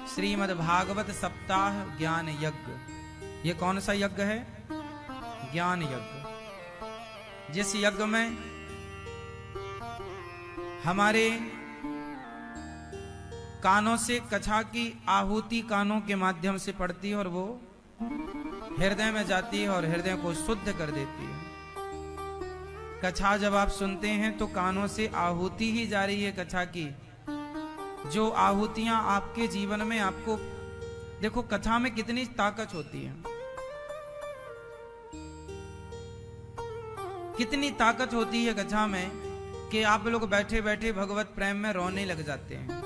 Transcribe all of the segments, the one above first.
श्रीमद् भागवत सप्ताह ज्ञान यज्ञ। ये कौन सा यज्ञ है? ज्ञान यज्ञ। जिस यज्ञ में हमारे कानों से कथा की आहुति कानों के माध्यम से पड़ती है और वो हृदय में जाती है और हृदय को शुद्ध कर देती है। कथा जब आप सुनते हैं तो कानों से आहुति ही जा रही है कथा की। जो आहुतियां आपके जीवन में आपको, देखो कथा में कितनी ताकत होती है, कितनी ताकत होती है कथा में कि आप लोग बैठे बैठे भगवत प्रेम में रोने लग जाते हैं।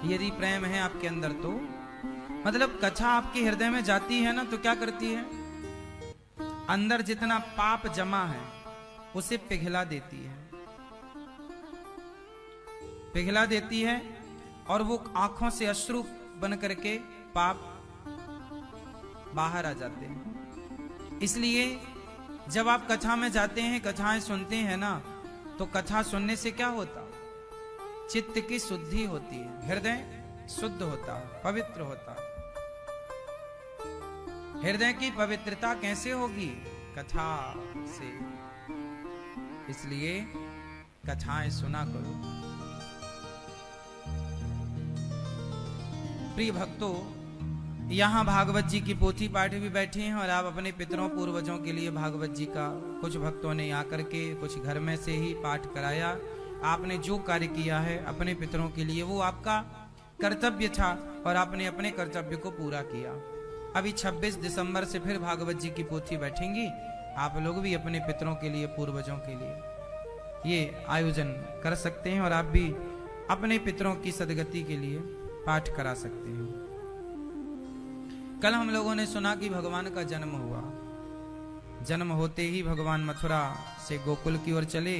यदि प्रेम है आपके अंदर तो मतलब कथा आपके हृदय में जाती है ना, तो क्या करती है, अंदर जितना पाप जमा है उसे पिघला देती है, पिघला देती है और वो आंखों से अश्रु बन करके पाप बाहर आ जाते हैं। इसलिए जब आप कथा में जाते हैं, कथाएं सुनते हैं ना, तो कथा सुनने से क्या होता, चित्त की शुद्धि होती है, हृदय शुद्ध होता, पवित्र होता। हृदय की पवित्रता कैसे होगी? कथा से। इसलिए कथाएं सुना करो। प्रिय भक्तों, यहाँ भागवत जी की पोथी पाठ भी बैठे हैं और आप अपने पितरों पूर्वजों के लिए भागवत जी का, कुछ भक्तों ने आकर के कुछ घर में से ही पाठ कराया। आपने जो कार्य किया है अपने पितरों के लिए वो आपका कर्तव्य था और आपने अपने कर्तव्य को पूरा किया। अभी 26 दिसंबर से फिर भागवत जी की पोथी बैठेंगी। आप लोग भी अपने पितरों के लिए, पूर्वजों के लिए ये आयोजन कर सकते हैं और आप भी अपने पितरों की सदगति के लिए पाठ करा सकते हैं। कल हम लोगों ने सुना कि भगवान का जन्म हुआ। जन्म होते ही भगवान मथुरा से गोकुल की ओर चले।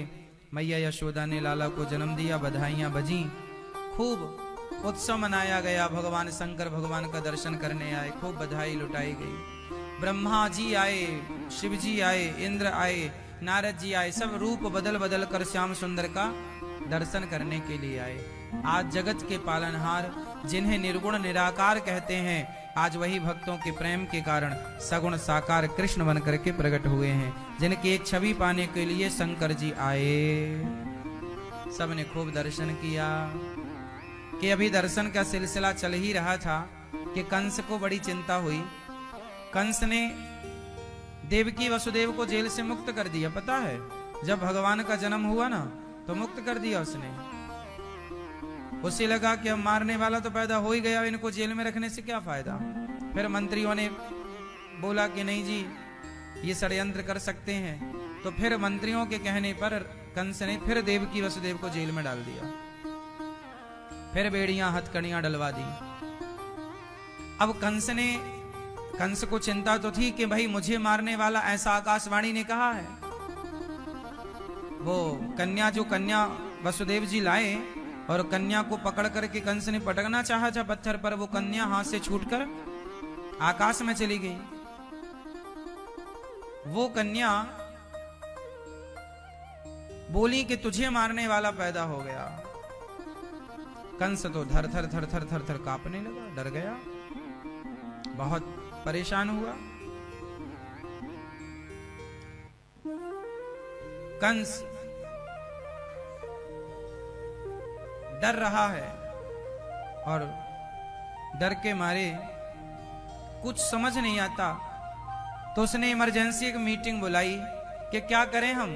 मैया यशोदा ने लाला को जन्म दिया, बधाइयां बजी, खूब उत्सव मनाया गया। भगवान शंकर भगवान का दर्शन करने आए, खूब बधाई लुटाई गई। ब्रह्मा जी आए, शिव जी आए, इंद्र आए, नारद जी आए, सब रूप बदल बदल कर श्याम सुंदर का दर्शन करने के लिए आए। आज जगत के पालनहार, जिन्हें निर्गुण निराकार कहते हैं, आज वही भक्तों के प्रेम के कारण सगुण साकार कृष्ण बन करके प्रकट हुए हैं, जिनकी एक छवि पाने के लिए शंकर जी आए। सबने खूब दर्शन किया। कि अभी दर्शन का सिलसिला चल ही रहा था कि कंस को बड़ी चिंता हुई। कंस ने देवकी वसुदेव को जेल से मुक्त कर दिया। पता है, जब भगवान का जन्म हुआ ना तो मुक्त कर दिया उसने। उसे लगा कि अब मारने वाला तो पैदा हो ही गया, इनको जेल में रखने से क्या फायदा। फिर मंत्रियों ने बोला कि नहीं जी, ये षड्यंत्र कर सकते हैं। तो फिर मंत्रियों के कहने पर कंस ने फिर देवकी वसुदेव को जेल में डाल दिया। फिर बेड़ियां हथकड़ियां डलवा दी। अब कंस को चिंता तो थी कि भाई मुझे मारने वाला ऐसा आकाशवाणी ने कहा है। वो कन्या, जो कन्या वसुदेव जी लाए और कन्या को पकड़ करके कंस ने पटकना चाहा था पत्थर पर, वो कन्या हाथ से छूटकर आकाश में चली गई। वो कन्या बोली कि तुझे मारने वाला पैदा हो गया। कंस तो थर थर थर थर थर थर कांपने लगा, डर गया, बहुत परेशान हुआ। कंस डर रहा है और डर के मारे कुछ समझ नहीं आता। तो उसने इमरजेंसी एक मीटिंग बुलाई कि क्या करें हम।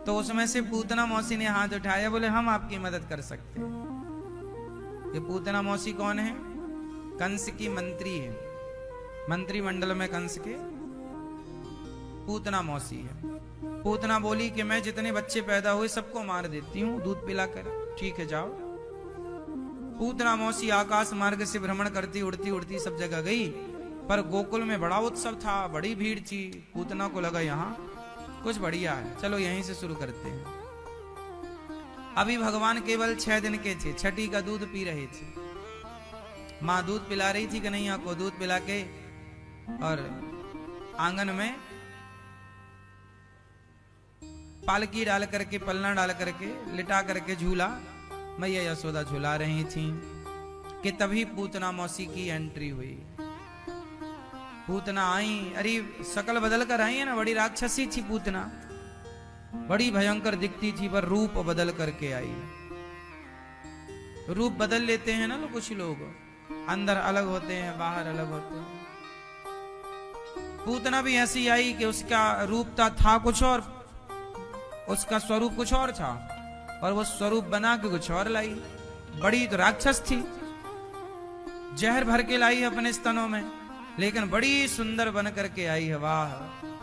तो उसमें से पूतना मौसी ने हाथ उठाया, बोले हम आपकी मदद कर सकते हैं। ये पूतना मौसी कौन है? कंस की मंत्री है, मंत्रिमंडल में कंस के पूतना मौसी है। पूतना बोली कि मैं जितने बच्चे पैदा हुए सबको मार देती हूँ दूध पिलाकर। ठीक है, जाओ। पूतना मौसी आकाश मार्ग से भ्रमण करती, उड़ती उड़ती सब जगह गई। पर गोकुल में बड़ा उत्सव था, बड़ी भीड़ थी। पूतना को लगा यहाँ कुछ बढ़िया है, चलो यहीं से शुरू करते हैं। अभी भगवान केवल 6 दिन के थे, छठी का दूध पी रहे थे। माँ दूध पिला रही थी कन्हैया को, दूध पिला के और आंगन में पालकी डाल करके, पलना डाल करके, लिटा करके झूला मैया यशोदा झूला रही थी। कि तभी पूतना मौसी की एंट्री हुई। पूतना आई, अरे शकल बदल कर आई है ना, बड़ी राक्षसी थी पूतना, बड़ी भयंकर दिखती थी, पर रूप बदल करके आई। रूप बदल लेते हैं ना लोग, कुछ लोग अंदर अलग होते हैं बाहर अलग होते हैं। पूतना भी ऐसी आई कि उसका रूप था कुछ और, उसका स्वरूप कुछ और था, और वो स्वरूप बना के कुछ और लाई। बड़ी तो राक्षस थी, जहर भर के लाई अपने स्तनों में, लेकिन बड़ी सुंदर बन करके आई है। वाह!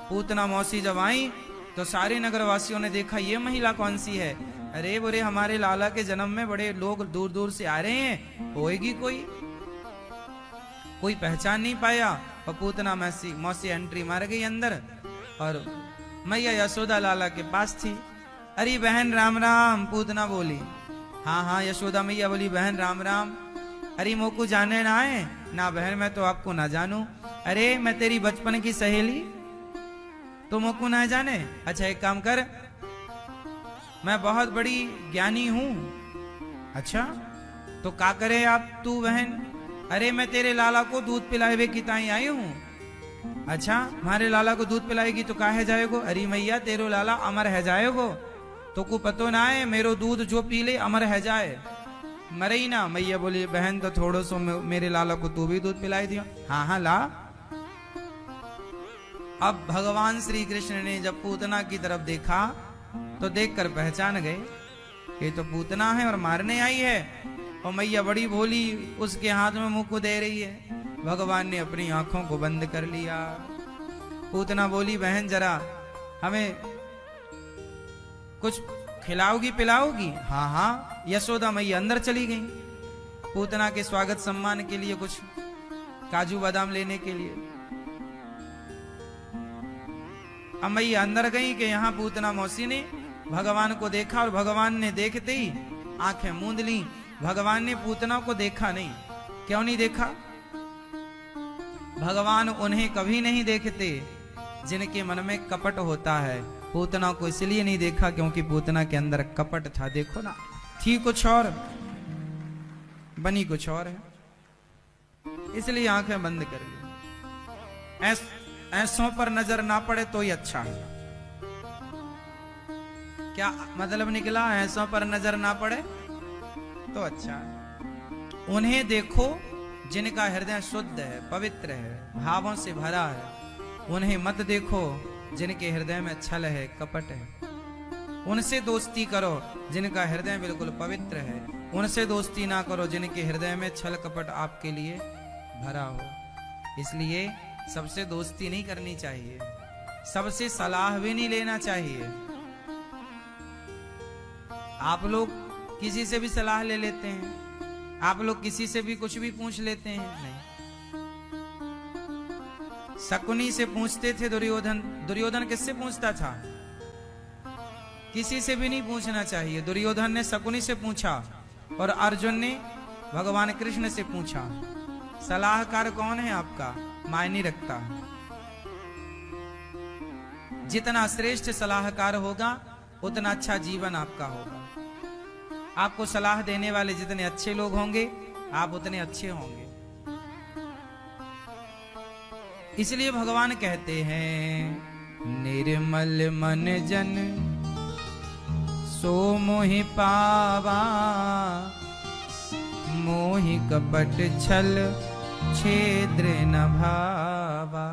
पूतना मौसी जब आई तो सारे नगरवासियों ने देखा ये महिला कौन सी है। अरे बोरे, हमारे लाला के जन्म में बड़े लोग दूर दूर से आ रहे हैं, होएगी कोई पहचान नहीं पाया। और पूतना मौसी एंट्री मार गई अंदर, और मैया यशोदा लाला के पास थी। अरे बहन राम राम, पूतना बोली। हाँ यशोदा मैया बोली, बहन राम राम। अरे मोकू जाने ना आए ना बहन, मैं तो आपको ना जानू। अरे मैं तेरी बचपन की सहेली, तो मोकू ना जाने। अच्छा एक काम कर, मैं बहुत बड़ी ज्ञानी हूं। अच्छा तो का करे आप तू बहन? अरे मैं तेरे लाला को दूध पिलाए की ताई आई हूं। अच्छा हमारे लाला को दूध पिलाएगी तो काहे जाएगो? अरे मैया तेरो लाला अमर है जाएगो, तो को पतो ना है, मेरो दूध जो पी ले अमर है जाए, मरे ही ना। मैया बोली, बहन तो थोड़ो सो मेरे लाला को तू भी दूध पिलाई दियो। हाँ ला। अब भगवान श्री कृष्ण ने जब पूतना की तरफ देखा तो देखकर पहचान गए, ये तो पूतना है और मारने आई है। और मैया बड़ी भोली, उसके हाथ में मुंह को दे रही है। भगवान ने अपनी आंखों को बंद कर लिया। पूतना बोली, बहन जरा हमें कुछ खिलाओगी पिलाओगी? हाँ। यशोदा मैया अंदर चली गई पूतना के स्वागत सम्मान के लिए, कुछ काजू बादाम लेने के लिए। अब मैया अंदर गई कि यहाँ पूतना मौसी ने भगवान को देखा, और भगवान ने देखते ही आंखें मूंद ली। भगवान ने पूतना को देखा नहीं। क्यों नहीं देखा? भगवान उन्हें कभी नहीं देखते जिनके मन में कपट होता है। पूतना को इसलिए नहीं देखा क्योंकि पूतना के अंदर कपट था। देखो ना, थी कुछ और, बनी कुछ और है, इसलिए आंखें बंद कर ली। ऐसों पर नजर ना पड़े तो ही अच्छा है। क्या मतलब निकला? ऐसों पर नजर ना पड़े तो अच्छा है। उन्हें देखो जिनका हृदय शुद्ध है, पवित्र है, भावों से भरा है। उन्हें मत देखो जिनके हृदय में छल है, कपट है। उनसे दोस्ती करो जिनका हृदय बिल्कुल पवित्र है। उनसे दोस्ती ना करो जिनके हृदय में छल कपट आपके लिए भरा हो। इसलिए सबसे दोस्ती नहीं करनी चाहिए, सबसे सलाह भी नहीं लेना चाहिए। आप लोग किसी से भी सलाह ले लेते हैं, आप लोग किसी से भी कुछ भी पूछ लेते हैं। नहीं, शकुनी से पूछते थे दुर्योधन। दुर्योधन किससे पूछता था? किसी से भी नहीं पूछना चाहिए। दुर्योधन ने शकुनी से पूछा और अर्जुन ने भगवान कृष्ण से पूछा। सलाहकार कौन है आपका मायने रखता। जितना श्रेष्ठ सलाहकार होगा उतना अच्छा जीवन आपका होगा। आपको सलाह देने वाले जितने अच्छे लोग होंगे आप उतने अच्छे होंगे। इसलिए भगवान कहते हैं, निर्मल मन जन सो मोहि पावा, मोहि कपट छल छेद्र न भावा।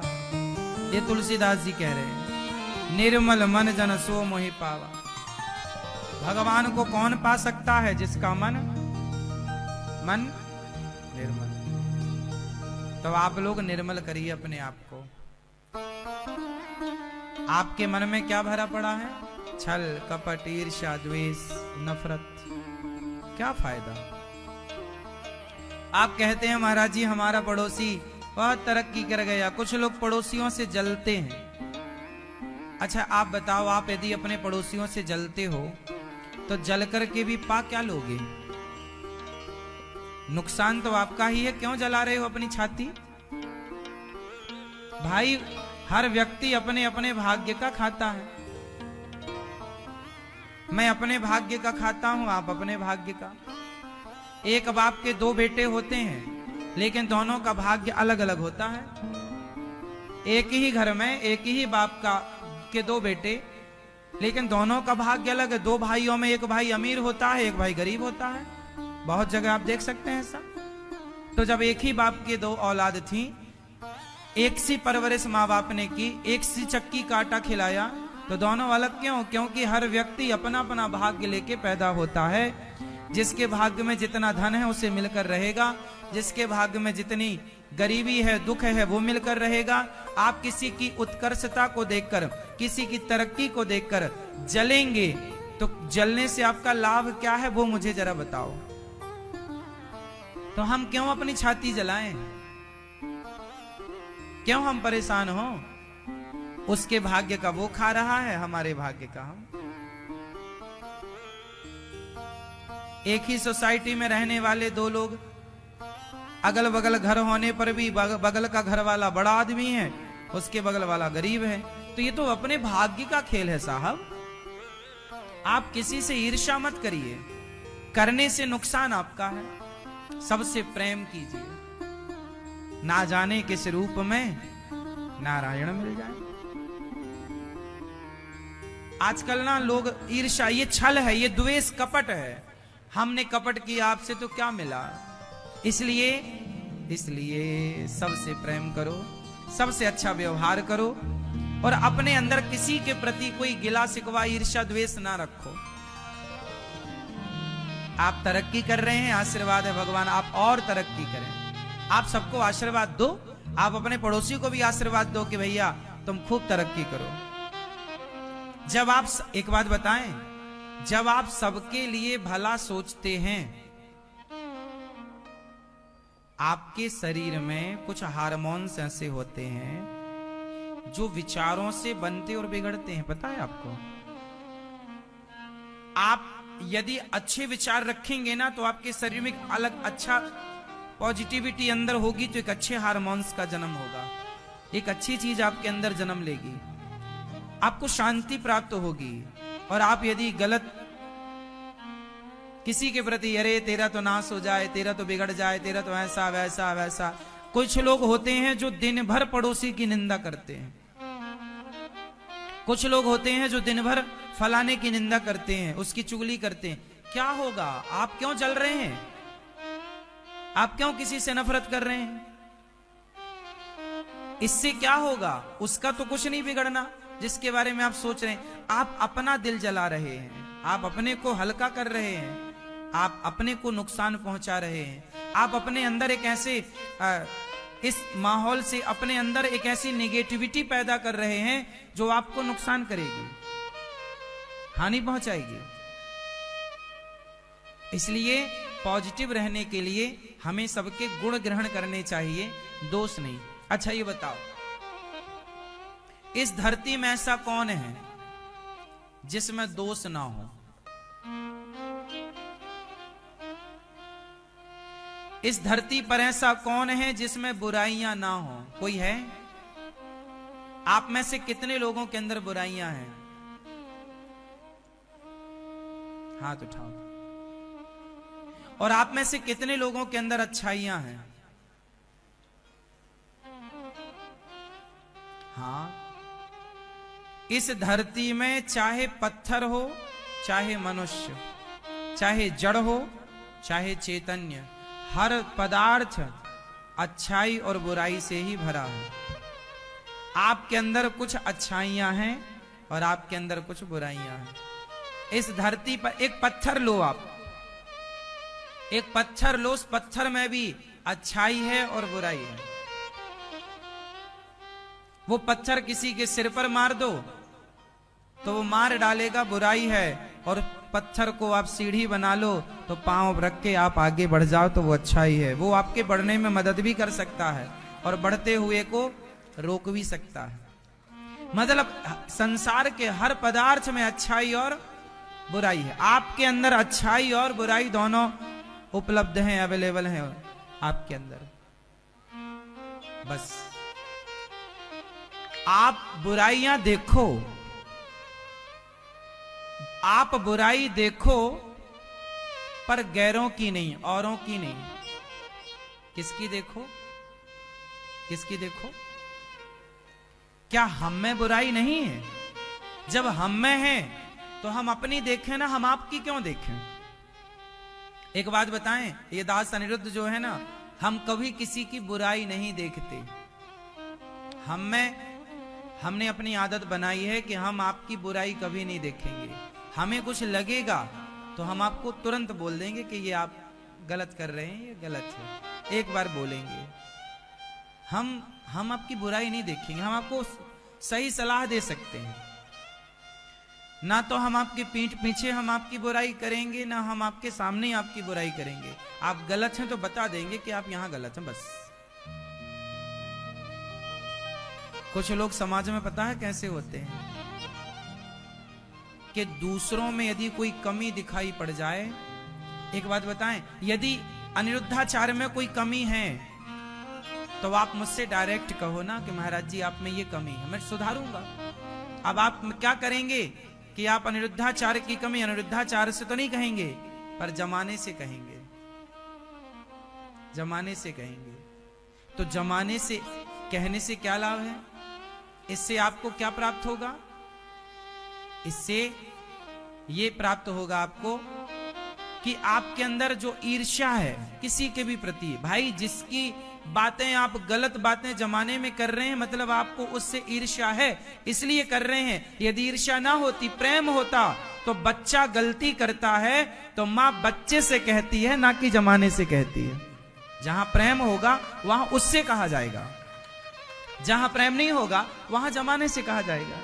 ये तुलसीदास जी कह रहे हैं, निर्मल मन जन सो मोहि पावा। भगवान को कौन पा सकता है? जिसका मन निर्मल। तो आप लोग निर्मल करिए अपने आप को। आपके मन में क्या भरा पड़ा है? छल कपट ईर्ष्या द्वेष नफरत। क्या फायदा? आप कहते हैं महाराज जी हमारा पड़ोसी बहुत तरक्की कर गया। कुछ लोग पड़ोसियों से जलते हैं। अच्छा आप बताओ, आप यदि अपने पड़ोसियों से जलते हो तो जल करके भी पा क्या लोगे? नुकसान तो आपका ही है। क्यों जला रहे हो अपनी छाती? भाई हर व्यक्ति अपने अपने भाग्य का खाता है। मैं अपने भाग्य का खाता हूं, आप अपने भाग्य का। एक बाप के दो बेटे होते हैं, लेकिन दोनों का भाग्य अलग अलग होता है। एक ही घर में एक ही बाप के दो बेटे, लेकिन दोनों का भाग्य अलग है। दो भाइयों में एक भाई अमीर होता है, एक भाई गरीब होता है। बहुत जगह आप देख सकते हैं ऐसा। तो जब एक ही बाप की दो औलाद थी, एक सी परवरिश माँ बाप ने की, एक सी चक्की का आटा खिलाया, तो दोनों अलग क्यों? क्योंकि हर व्यक्ति अपना अपना भाग्य लेके पैदा होता है। जिसके भाग्य में जितना धन है उसे मिलकर रहेगा, जिसके भाग्य में जितनी गरीबी है, दुख है, वो मिलकर रहेगा। आप किसी की उत्कर्षता को देखकर, किसी की तरक्की को देखकर जलेंगे, तो जलने से आपका लाभ क्या है वो मुझे जरा बताओ। तो हम क्यों अपनी छाती जलाएं? क्यों हम परेशान हो? उसके भाग्य का वो खा रहा है, हमारे भाग्य का हम। एक ही सोसाइटी में रहने वाले दो लोग, अगल बगल घर होने पर भी बगल का घर वाला बड़ा आदमी है, उसके बगल वाला गरीब है। तो ये तो अपने भाग्य का खेल है साहब। आप किसी से ईर्ष्या मत करिए, करने से नुकसान आपका है। सबसे प्रेम कीजिए, ना जाने किस रूप में नारायण मिल जाए। आजकल ना लोग ईर्ष्या, ये छल है, ये द्वेष, कपट है। हमने कपट किया आपसे तो क्या मिला? इसलिए सबसे प्रेम करो, सबसे अच्छा व्यवहार करो, और अपने अंदर किसी के प्रति कोई गिला शिकवा, ईर्ष्या, द्वेष ना रखो। आप तरक्की कर रहे हैं, आशीर्वाद है भगवान, आप और तरक्की करें। आप सबको आशीर्वाद दो, आप अपने पड़ोसी को भी आशीर्वाद दो कि भैया तुम खूब तरक्की करो। जब आप, एक बात बताएं, जब आप सबके लिए भला सोचते हैं, आपके शरीर में कुछ हार्मोन्स ऐसे होते हैं जो विचारों से बनते और बिगड़ते हैं। पता है आपको? आप यदि अच्छे विचार रखेंगे ना, तो आपके शरीर में एक अलग अच्छा पॉजिटिविटी अंदर होगी, तो एक अच्छे हार्मोन्स का जन्म होगा, एक अच्छी चीज आपके अंदर जन्म लेगी, आपको शांति प्राप्त होगी। और आप यदि गलत किसी के प्रति, अरे तेरा तो नाश हो जाए, तेरा तो बिगड़ जाए, तेरा तो ऐसा वैसा वैसा। कुछ लोग होते हैं जो दिन भर पड़ोसी की निंदा करते हैं, कुछ लोग होते हैं जो दिन भर फलाने की निंदा करते हैं, उसकी चुगली करते हैं। क्या होगा? आप क्यों जल रहे हैं? आप क्यों किसी से नफरत कर रहे हैं? इससे क्या होगा? उसका तो कुछ नहीं बिगड़ना जिसके बारे में आप सोच रहे हैं। आप अपना दिल जला रहे हैं, आप अपने को हल्का कर रहे हैं, आप अपने को नुकसान पहुंचा रहे हैं। आप अपने अंदर एक ऐसे इस माहौल से अपने अंदर एक ऐसी नेगेटिविटी पैदा कर रहे हैं जो आपको नुकसान करेगी, हानि पहुंचाएगी। इसलिए पॉजिटिव रहने के लिए हमें सबके गुण ग्रहण करने चाहिए, दोष नहीं। अच्छा ये बताओ, इस धरती में ऐसा कौन है जिसमें दोष ना हो? इस धरती पर ऐसा कौन है जिसमें बुराइयां ना हो? कोई है? आप में से कितने लोगों के अंदर बुराइयां हैं? हाथ उठाओ। और आप में से कितने लोगों के अंदर अच्छाइयां हैं? हाँ। इस धरती में चाहे पत्थर हो, चाहे मनुष्य, चाहे जड़ हो, चाहे चैतन्य, हर पदार्थ अच्छाई और बुराई से ही भरा है। आपके अंदर कुछ अच्छाइयां हैं और आपके अंदर कुछ बुराइयां हैं। इस धरती पर एक पत्थर लो, आप एक पत्थर लो, उस पत्थर में भी अच्छाई है और बुराई है। वो पत्थर किसी के सिर पर मार दो तो वो मार डालेगा, बुराई है। और पत्थर को आप सीढ़ी बना लो तो पांव रख के आप आगे बढ़ जाओ तो वो अच्छाई है। वो आपके बढ़ने में मदद भी कर सकता है और बढ़ते हुए को रोक भी सकता है। मतलब संसार के हर पदार्थ में अच्छाई और बुराई है। आपके अंदर अच्छाई और बुराई दोनों उपलब्ध हैं, अवेलेबल हैं आपके अंदर। बस आप बुराइयां देखो, आप बुराई देखो पर गैरों की नहीं, औरों की नहीं। किसकी देखो, किसकी देखो? क्या हम में बुराई नहीं है? जब हम में है तो हम अपनी देखें ना, हम आपकी क्यों देखें? एक बात बताएं, ये दास अनिरुद्ध जो है ना, हम कभी किसी की बुराई नहीं देखते। हमने अपनी आदत बनाई है कि हम आपकी बुराई कभी नहीं देखेंगे। हमें कुछ लगेगा तो हम आपको तुरंत बोल देंगे कि ये आप गलत कर रहे हैं, ये गलत है, एक बार बोलेंगे। हम आपकी बुराई नहीं देखेंगे, हम आपको सही सलाह दे सकते हैं। ना तो हम आपके पीठ पीछे हम आपकी बुराई करेंगे, ना हम आपके सामने आपकी बुराई करेंगे। आप गलत हैं तो बता देंगे कि आप यहां गलत हैं, बस। कुछ लोग समाज में पता है कैसे होते हैं कि दूसरों में यदि कोई कमी दिखाई पड़ जाए, एक बात बताएं, यदि अनिरुद्धाचार्य में कोई कमी है तो आप मुझसे डायरेक्ट कहो ना कि महाराज जी आप में ये कमी है, मैं सुधारूंगा। अब आप क्या करेंगे कि आप अनिरुद्धाचार्य की कमी अनिरुद्धाचार्य से तो नहीं कहेंगे, पर जमाने से कहेंगे, जमाने से कहेंगे। तो जमाने से कहने से क्या लाभ है? इससे आपको क्या प्राप्त होगा? इससे ये प्राप्त होगा आपको कि आपके अंदर जो ईर्ष्या है किसी के भी प्रति, भाई जिसकी बातें आप गलत बातें जमाने में कर रहे हैं, मतलब आपको उससे ईर्ष्या है इसलिए कर रहे हैं। यदि ईर्ष्या ना होती, प्रेम होता, तो बच्चा गलती करता है तो मां बच्चे से कहती है, ना कि जमाने से कहती है। जहां प्रेम होगा वहां उससे कहा जाएगा, जहां प्रेम नहीं होगा वहां जमाने से कहा जाएगा।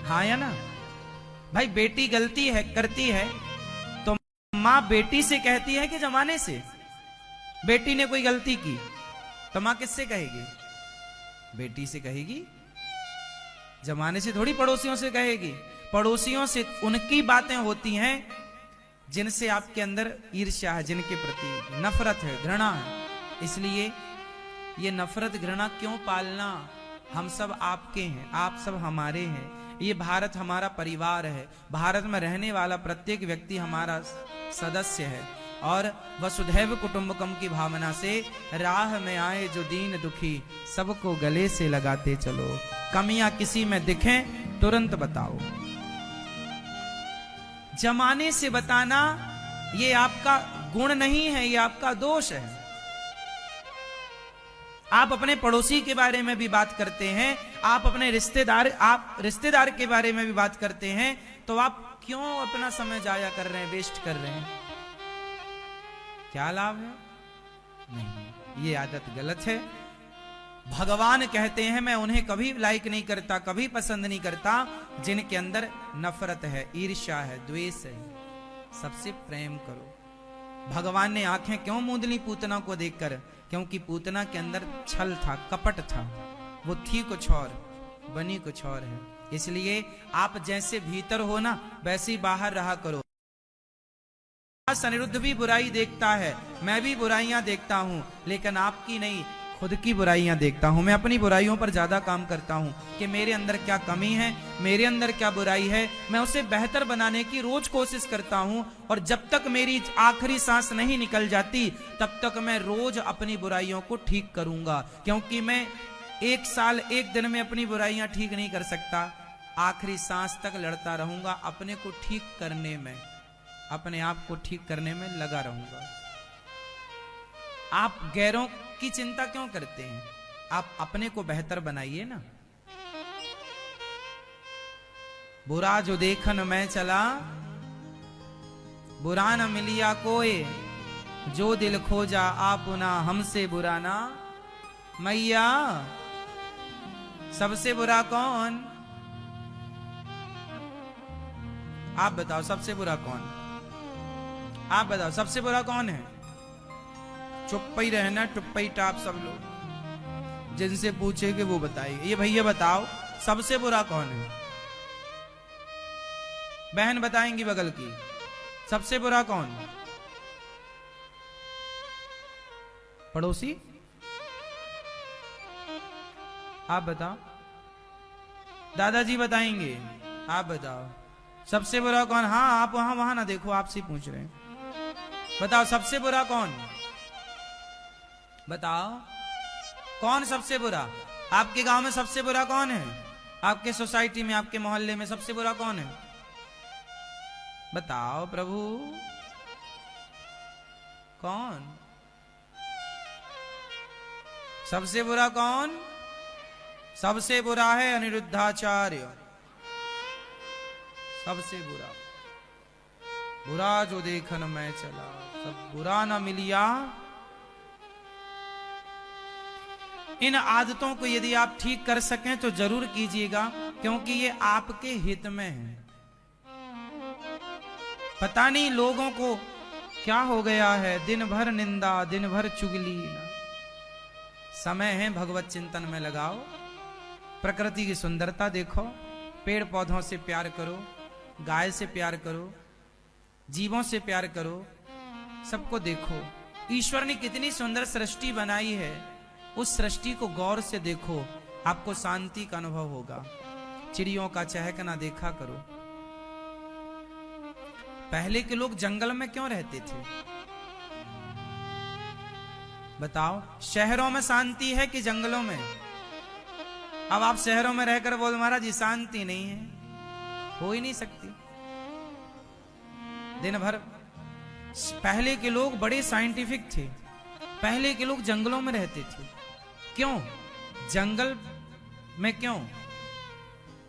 हाँ या ना? भाई बेटी गलती है करती है तो मां बेटी से कहती है कि जमाने से? बेटी ने कोई गलती की तो मां किससे कहेगी? बेटी से कहेगी, जमाने से थोड़ी पड़ोसियों से कहेगी। पड़ोसियों से उनकी बातें होती हैं जिनसे आपके अंदर ईर्ष्या है, जिनके प्रति नफरत है, घृणा है। इसलिए ये नफरत घृणा क्यों पालना? हम सब आपके हैं, आप सब हमारे हैं। ये भारत हमारा परिवार है, भारत में रहने वाला प्रत्येक व्यक्ति हमारा सदस्य है। और वसुधैव कुटुंबकम की भावना से राह में आए जो दीन दुखी, सबको गले से लगाते चलो। कमियां किसी में दिखें तुरंत बताओ। जमाने से बताना ये आपका गुण नहीं है, ये आपका दोष है। आप अपने पड़ोसी के बारे में भी बात करते हैं, आप अपने रिश्तेदार के बारे में भी बात करते हैं, तो आप क्यों अपना समय जाया कर रहे हैं, वेस्ट कर रहे हैं? क्या लाभ है? नहीं, ये आदत गलत है। भगवान कहते हैं मैं उन्हें कभी लाइक नहीं करता, कभी पसंद नहीं करता जिनके अंदर नफरत है, ईर्ष्या है, द्वेष है। सबसे प्रेम करो। भगवान ने आंखें क्यों मूंद ली पूतना को देखकर? क्योंकि पूतना के अंदर छल था, कपट था। वो थी कुछ और, बनी कुछ और है। इसलिए आप जैसे भीतर हो ना, वैसे ही बाहर रहा करो। अनिरुद्ध भी बुराई देखता है, मैं भी बुराइयां देखता हूं, लेकिन आपकी नहीं, खुद की बुराइयां देखता हूं। मैं अपनी बुराइयों पर ज्यादा काम करता हूं कि मेरे अंदर क्या कमी है, मेरे अंदर क्या बुराई है, मैं उसे बेहतर बनाने की रोज कोशिश करता हूं। और जब तक मेरी आखिरी सांस नहीं निकल जाती तब तक मैं रोज अपनी बुराइयों को ठीक करूंगा। क्योंकि मैं एक साल एक दिन में अपनी बुराइयां ठीक नहीं कर सकता, आखिरी सांस तक लड़ता रहूंगा, अपने को ठीक करने में, अपने आप को ठीक करने में लगा रहूंगा। आप गैरों की चिंता क्यों करते हैं? आप अपने को बेहतर बनाइए ना। बुरा जो देखन मैं चला, बुरा न मिलिया कोई, जो दिल खोजा आपुना हमसे बुरा ना। मैया सबसे बुरा कौन? आप बताओ सबसे बुरा कौन? आप बताओ सबसे बुरा कौन है? चुप ही रहना, चुप ही टाप सब लोग। जिनसे पूछेंगे वो बताएंगे। ये भैया बताओ सबसे बुरा कौन है? बहन बताएंगी बगल की, सबसे बुरा कौन? पड़ोसी? आप बताओ। दादाजी बताएंगे, आप बताओ। सबसे बुरा कौन? हाँ, आप वहां वहां ना देखो, आपसे पूछ रहे हैं। बताओ सबसे बुरा कौन? बताओ कौन सबसे बुरा? आपके गांव में सबसे बुरा कौन है? आपके सोसाइटी में, आपके मोहल्ले में सबसे बुरा कौन है? बताओ प्रभु, कौन सबसे बुरा? कौन सबसे बुरा है? अनिरुद्धाचार्य सबसे बुरा। बुरा जो देखन मैं चला, सब बुरा न मिलिया। इन आदतों को यदि आप ठीक कर सकें तो जरूर कीजिएगा, क्योंकि ये आपके हित में है। पता नहीं लोगों को क्या हो गया है, दिन भर निंदा, दिन भर चुगली। समय है भगवत चिंतन में लगाओ, प्रकृति की सुंदरता देखो, पेड़ पौधों से प्यार करो, गाय से प्यार करो, जीवों से प्यार करो, सबको देखो। ईश्वर ने कितनी सुंदर सृष्टि बनाई है, उस सृष्टि को गौर से देखो, आपको शांति का अनुभव होगा। चिड़ियों का चहकना देखा करो। पहले के लोग जंगल में क्यों रहते थे? बताओ, शहरों में शांति है कि जंगलों में? अब आप शहरों में रहकर बोल महाराज ये शांति नहीं है, हो ही नहीं सकती। दिन भर पहले के लोग बड़े साइंटिफिक थे, पहले के लोग जंगलों में रहते थे। क्यों जंगल में? क्यों?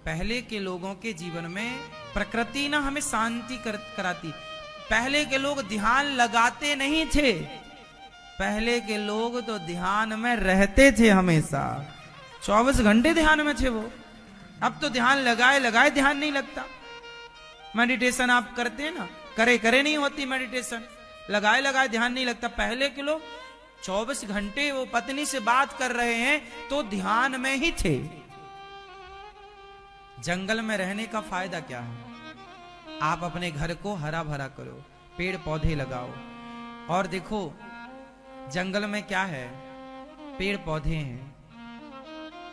पहले के लोगों के जीवन में प्रकृति ना हमें शांति कराती। पहले के लोग ध्यान लगाते नहीं थे, पहले के लोग तो ध्यान में रहते थे हमेशा, 24 घंटे ध्यान में थे वो। अब तो ध्यान लगाए लगाए ध्यान नहीं लगता। मेडिटेशन आप करते हैं ना, करे नहीं होती मेडिटेशन, लगाए लगाए ध्यान नहीं लगता। पहले के लोग 24 घंटे वो पत्नी से बात कर रहे हैं तो ध्यान में ही थे। जंगल में रहने का फायदा क्या है? आप अपने घर को हरा भरा करो, पेड़ पौधे लगाओ। और देखो जंगल में क्या है, पेड़ पौधे हैं,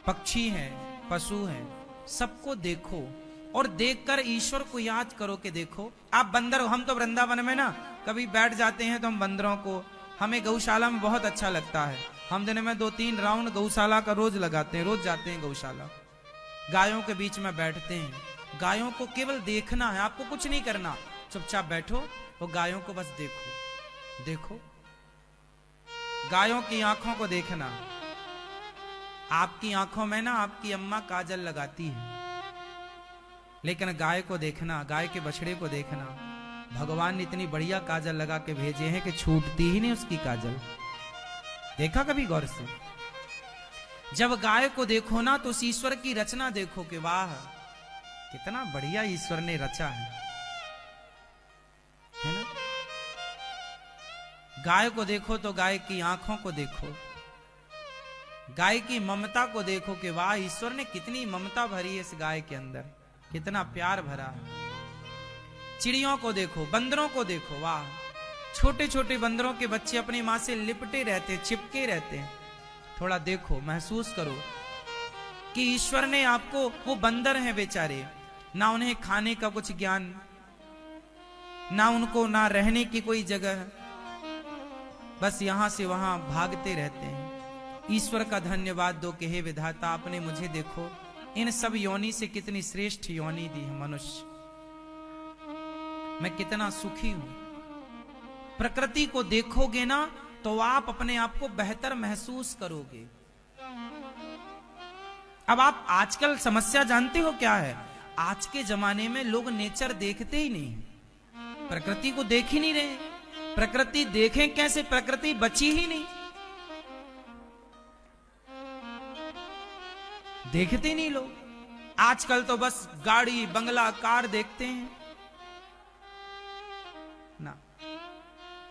पक्षी हैं, पशु हैं, सबको देखो और देखकर ईश्वर को याद करो। कि देखो आप बंदर, हम तो वृंदावन में ना कभी बैठ जाते हैं तो हम बंदरों को, हमें गौशाला में बहुत अच्छा लगता है। हम दिन में 2-3 राउंड गौशाला का रोज लगाते हैं, रोज जाते हैं गौशाला, गायों के बीच में बैठते हैं। गायों को केवल देखना है, आपको कुछ नहीं करना, चुपचाप बैठो और गायों को बस देखो। देखो गायों की आंखों को देखना। आपकी आंखों में ना आपकी अम्मा काजल लगाती है, लेकिन गाय को देखना, गाय के बछड़े को देखना, भगवान ने इतनी बढ़िया काजल लगा के भेजे हैं कि छूटती ही नहीं उसकी काजल। देखा कभी गौर से? जब गाय को देखो ना तो उस ईश्वर की रचना देखो कि वाह कितना बढ़िया ईश्वर ने रचा है ना? गाय को देखो तो गाय की आंखों को देखो, गाय की ममता को देखो कि वाह ईश्वर ने कितनी ममता भरी है इस गाय के अंदर, कितना प्यार भरा है। चिड़ियों को देखो, बंदरों को देखो, वाह छोटे छोटे बंदरों के बच्चे अपनी मां से लिपटे रहते, चिपके रहते हैं। थोड़ा देखो, महसूस करो कि ईश्वर ने आपको, वो बंदर हैं बेचारे, ना उन्हें खाने का कुछ ज्ञान, ना उनको ना रहने की कोई जगह, बस यहां से वहां भागते रहते हैं। ईश्वर का धन्यवाद दो कि हे विधाता आपने मुझे देखो इन सब योनि से कितनी श्रेष्ठ योनि दी है मनुष्य, मैं कितना सुखी हूं। प्रकृति को देखोगे ना तो आप अपने आप को बेहतर महसूस करोगे। अब आप आजकल समस्या जानते हो क्या है? आज के जमाने में लोग नेचर देखते ही नहीं, प्रकृति को देख ही नहीं रहे। प्रकृति देखें कैसे? प्रकृति बची ही नहीं, देखते नहीं लोग। आजकल तो बस गाड़ी बंगला कार देखते हैं ना।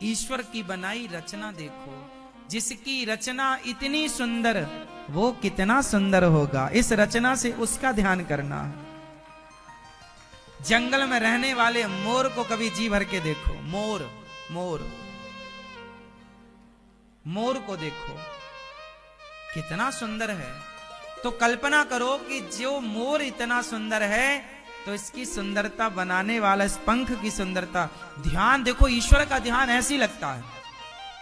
ईश्वर की बनाई रचना देखो, जिसकी रचना इतनी सुंदर वो कितना सुंदर होगा, इस रचना से उसका ध्यान करना है। जंगल में रहने वाले मोर को कभी जी भर के देखो, मोर मोर मोर को देखो कितना सुंदर है। तो कल्पना करो कि जो मोर इतना सुंदर है तो इसकी सुंदरता बनाने वाला, इस पंख की सुंदरता, ध्यान देखो, ईश्वर का ध्यान ऐसे ही लगता है,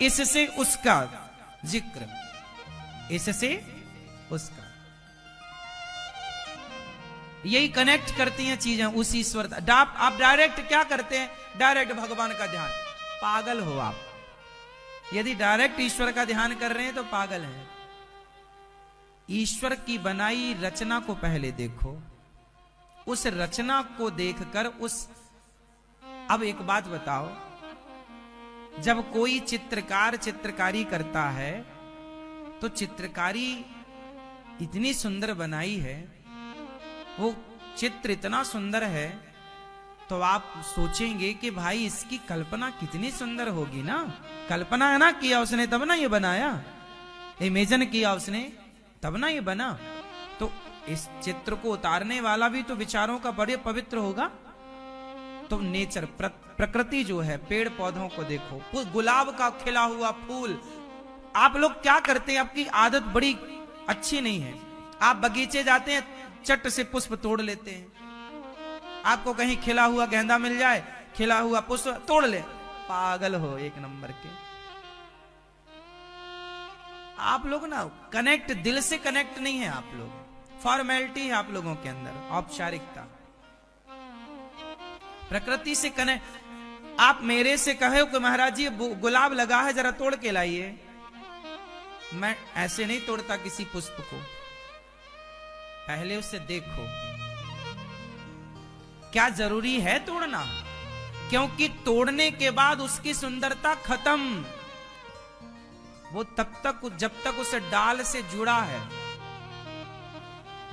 इससे उसका जिक्र, इससे उसका, यही कनेक्ट करती हैं चीजें उस ईश्वर। आप डायरेक्ट क्या करते हैं? डायरेक्ट भगवान का ध्यान। पागल हो आप, यदि डायरेक्ट ईश्वर का ध्यान कर रहे हैं तो पागल हैं। ईश्वर की बनाई रचना को पहले देखो, उस रचना को देखकर अब एक बात बताओ, जब कोई चित्रकार चित्रकारी करता है तो चित्रकारी इतनी सुंदर बनाई है, वो चित्र इतना सुंदर है, तो आप सोचेंगे कि भाई इसकी कल्पना कितनी सुंदर होगी ना। कल्पना है ना किया उसने, तब ना ये बनाया, इमेजिन किया उसने, तब ना ये बना। तो इस चित्र को उतारने वाला भी तो विचारों का बड़े पवित्र होगा। तो नेचर, प्रकृति जो है, पेड़ पौधों को देखो, गुलाब का खिला हुआ फूल। आप लोग क्या करते हैं? आपकी आदत बड़ी अच्छी नहीं है, आप बगीचे जाते हैं, चट से पुष्प तोड़ लेते हैं। आपको कहीं खिला हुआ गेंदा मिल जाए, खिला हुआ पुष्प तोड़ ले, पागल हो एक नंबर के। आप लोग ना कनेक्ट, दिल से कनेक्ट नहीं है आप लोग, फॉर्मेलिटी है आप लोगों के अंदर, औपचारिकता। प्रकृति से कनेक्ट। आप मेरे से कहे कि महाराज जी गुलाब लगा है, जरा तोड़ के लाइए, मैं ऐसे नहीं तोड़ता किसी पुष्प को, पहले उसे देखो क्या जरूरी है तोड़ना, क्योंकि तोड़ने के बाद उसकी सुंदरता खत्म। वो तब तक, जब तक उस डाल से जुड़ा है,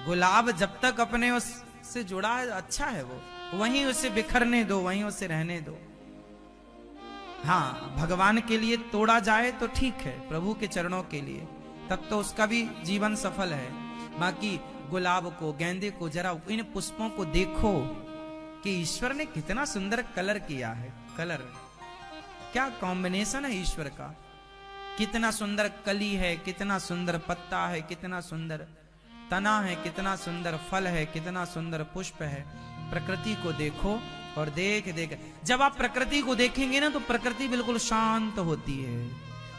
गुलाब जब तक अपने उससे जुड़ा है अच्छा है, वो वहीं उसे बिखरने दो, वहीं उसे रहने दो। हाँ, भगवान के लिए तोड़ा जाए तो ठीक है, प्रभु के चरणों के लिए, तब तो उसका भी जीवन सफल है। बाकी गुलाब को, गेंदे को, जरा इन पुष्पों को देखो कि ईश्वर ने कितना सुंदर कलर किया है। कलर, क्या कॉम्बिनेशन है ईश्वर का, कितना सुंदर कली है, कितना सुंदर पत्ता है, कितना सुंदर तना है, कितना सुंदर फल है, कितना सुंदर पुष्प है। प्रकृति को देखो और देख जब आप प्रकृति को देखेंगे ना तो प्रकृति बिल्कुल शांत होती है,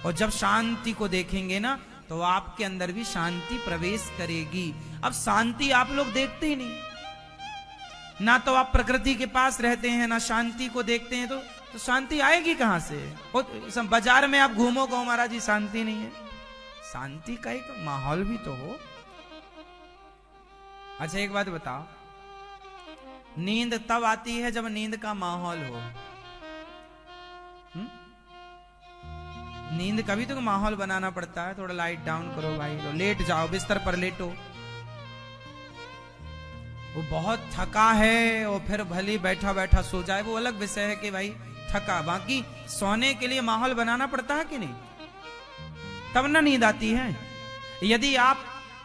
और जब शांति को देखेंगे ना तो आपके अंदर भी शांति प्रवेश करेगी। अब शांति आप लोग देखते ही नहीं ना, तो आप प्रकृति के पास रहते हैं ना शांति को देखते हैं, तो शांति आएगी कहां से? बाजार में आप घूमो, कहो महाराज जी शांति नहीं है, शांति का एक माहौल भी तो हो। अच्छा एक बात बताओ, नींद तब आती है जब नींद का माहौल हो। नींद कभी तो माहौल बनाना पड़ता है, थोड़ा लाइट डाउन करो भाई, तो लेट जाओ, बिस्तर पर लेटो। वो बहुत थका है और फिर भले बैठा बैठा सो जाए, वो अलग विषय है कि भाई थका, बाकी सोने के लिए माहौल बनाना पड़ता है कि नहीं, तब ना नींद आती है।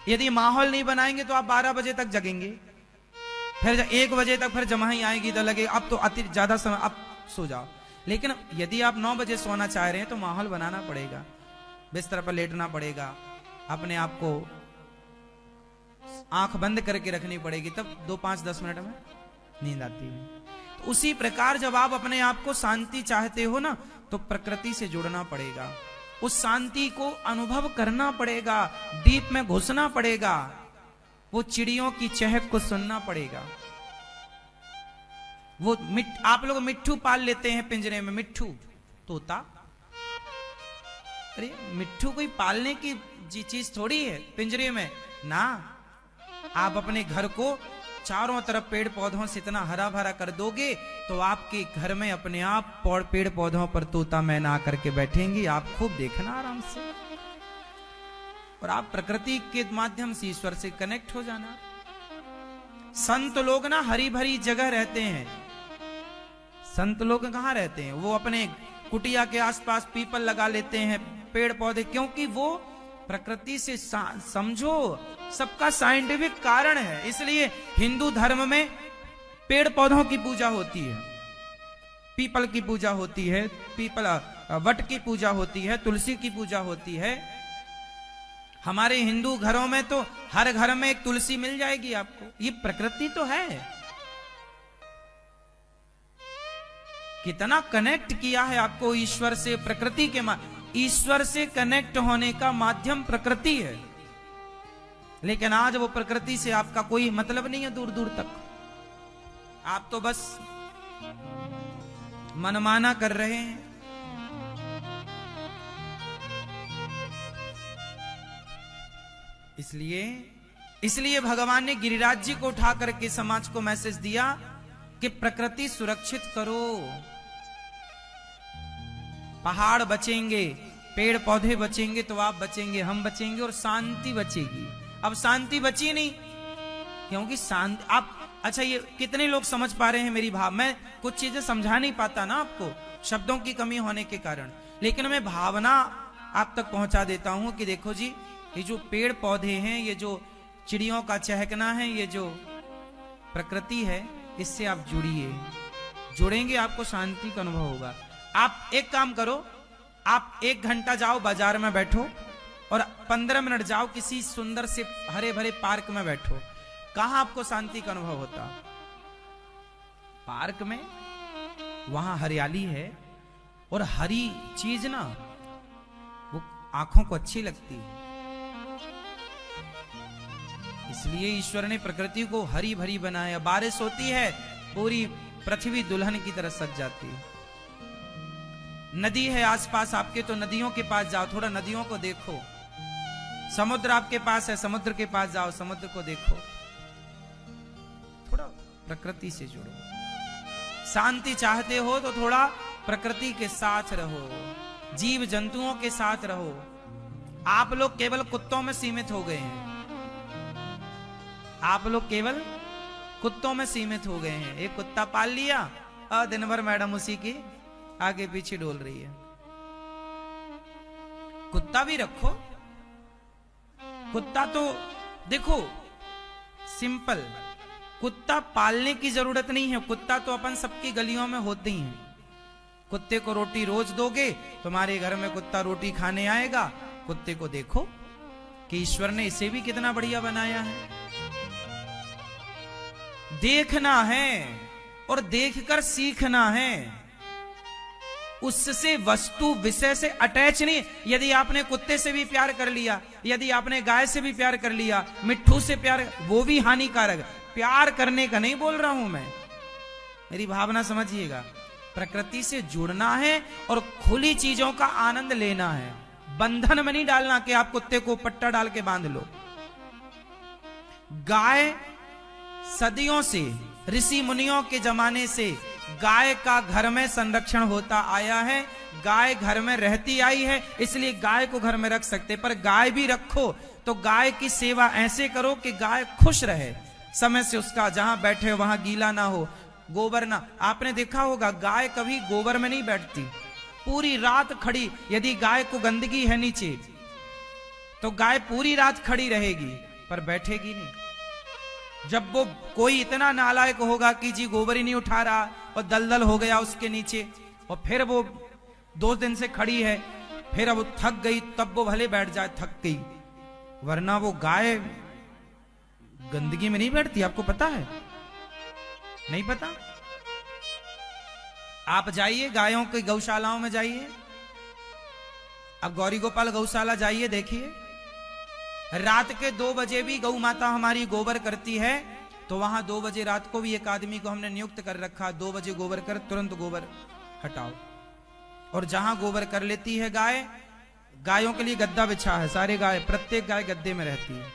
यदि माहौल नहीं बनाएंगे तो आप 12 बजे तक जगेंगे, फिर 1 बजे तक फिर जमाई आएगी तो लगे अब तो अति ज्यादा समय, अब सो जाओ। लेकिन यदि आप 9 बजे सोना चाह रहे हैं तो माहौल बनाना पड़ेगा, बिस्तर पर लेटना पड़ेगा, अपने आप को आंख बंद करके रखनी पड़ेगी, तब 2-5-10 मिनट में नींद आती है। तो उसी प्रकार जब आप अपने आप को शांति चाहते हो ना, तो प्रकृति से जुड़ना पड़ेगा, उस शांति को अनुभव करना पड़ेगा, डीप में घुसना पड़ेगा, वो चिड़ियों की चहक को सुनना पड़ेगा। वो आप लोग मिट्ठू पाल लेते हैं पिंजरे में, मिट्ठू, तोता। अरे मिट्ठू कोई पालने की चीज थोड़ी है पिंजरे में ना। आप अपने घर को चारों तरफ पेड़ पौधों से इतना हरा भरा कर दोगे तो आपके घर में अपने आप पेड़ पौधों पर तोता मैना आकर के बैठेंगी, आप खूब देखना आराम से, और आप प्रकृति के माध्यम से ईश्वर से कनेक्ट हो जाना। संत लोग ना हरी भरी जगह रहते हैं, संत लोग कहाँ रहते हैं? वो अपने कुटिया के आसपास पीपल लगा लेते हैं, पेड़ पौधे, क्योंकि वो प्रकृति से समझो सबका साइंटिफिक कारण है। इसलिए हिंदू धर्म में पेड़ पौधों की पूजा होती है, पीपल की पूजा होती है, पीपल वट की पूजा होती है, तुलसी की पूजा होती है। हमारे हिंदू घरों में तो हर घर में एक तुलसी मिल जाएगी आपको, ये प्रकृति तो है। कितना कनेक्ट किया है आपको ईश्वर से, प्रकृति के ईश्वर से कनेक्ट होने का माध्यम प्रकृति है। लेकिन आज वो प्रकृति से आपका कोई मतलब नहीं है दूर दूर तक। आप तो बस मनमाना कर रहे हैं। इसलिए भगवान ने गिरिराज जी को उठा करके समाज को मैसेज दिया कि प्रकृति सुरक्षित करो। पहाड़ बचेंगे, पेड़ पौधे बचेंगे तो आप बचेंगे, हम बचेंगे और शांति बचेगी। अब शांति बची नहीं, क्योंकि शांति आप अच्छा ये कितने लोग समझ पा रहे हैं मेरी भाव? मैं कुछ चीजें समझा नहीं पाता ना आपको, शब्दों की कमी होने के कारण, लेकिन मैं भावना आप तक पहुंचा देता हूं कि देखो जी, ये जो पेड़ पौधे हैं, ये जो चिड़ियों का चहकना है, ये जो प्रकृति है, इससे आप जुड़िए। जुड़ेंगे आपको शांति का अनुभव होगा। आप एक काम करो, आप 1 घंटा जाओ बाजार में बैठो और 15 मिनट जाओ किसी सुंदर से हरे भरे पार्क में बैठो। कहां आपको शांति का अनुभव होता? पार्क में। वहां हरियाली है और हरी चीज ना वो आंखों को अच्छी लगती है। इसलिए ईश्वर ने प्रकृति को हरी भरी बनाया। बारिश होती है, पूरी पृथ्वी दुल्हन की तरह सज जाती है। नदी है आसपास आपके, तो नदियों के पास जाओ, थोड़ा नदियों को देखो। समुद्र आपके पास है, समुद्र के पास जाओ, समुद्र को देखो। थोड़ा प्रकृति से जुड़ो। शांति चाहते हो तो थोड़ा प्रकृति के साथ रहो, जीव जंतुओं के साथ रहो। आप लोग केवल कुत्तों में सीमित हो गए हैं। आप लोग केवल कुत्तों में सीमित हो गए हैं। एक कुत्ता पाल लिया और दिन भर मैडम उसी की आगे पीछे डोल रही है। कुत्ता भी रखो। कुत्ता तो देखो सिंपल, कुत्ता पालने की जरूरत नहीं है। कुत्ता तो अपन सबकी गलियों में होते ही हैं। कुत्ते को रोटी रोज दोगे, तुम्हारे घर में कुत्ता रोटी खाने आएगा। कुत्ते को देखो कि ईश्वर ने इसे भी कितना बढ़िया बनाया है। देखना है और देखकर सीखना है, उससे वस्तु विषय से अटैच नहीं। यदि आपने कुत्ते से भी प्यार कर लिया, यदि आपने गाय से भी प्यार कर लिया, मिट्ठू से प्यार, वो भी हानिकारक। प्यार करने का नहीं बोल रहा हूं मैं, मेरी भावना समझिएगा। प्रकृति से जुड़ना है और खुली चीजों का आनंद लेना है। बंधन में नहीं डालना कि आप कुत्ते को पट्टा डाल के बांध लो। गाय सदियों से, ऋषि मुनियों के जमाने से गाय का घर में संरक्षण होता आया है। गाय घर में रहती आई है, इसलिए गाय को घर में रख सकते। पर गाय भी रखो तो गाय की सेवा ऐसे करो कि गाय खुश रहे, समय से उसका जहां बैठे हो वहां गीला ना हो, गोबर ना। आपने देखा होगा गाय कभी गोबर में नहीं बैठती, पूरी रात खड़ी। यदि गाय को गंदगी है नीचे तो गाय पूरी रात खड़ी रहेगी पर बैठेगी नहीं। जब वो कोई इतना नालायक होगा कि जी गोबर ही नहीं उठा रहा और दलदल हो गया उसके नीचे, और फिर वो 2 दिन से खड़ी है, फिर अब थक गई, तब वो भले बैठ जाए, थक गई। वरना वो गाय गंदगी में नहीं बैठती। आपको पता है? नहीं पता? आप जाइए गायों की गौशालाओं में जाइए, अब गौरी गोपाल गौशाला जाइए, देखिए रात के 2 बजे भी गौ माता हमारी गोबर करती है, तो वहां 2 बजे रात को भी एक आदमी को हमने नियुक्त कर रखा, 2 बजे गोबर कर, तुरंत गोबर हटाओ। और जहां गोबर कर लेती है गाय, गायों के लिए गद्दा बिछा है, सारे गाय, प्रत्येक गाय गद्दे में रहती है।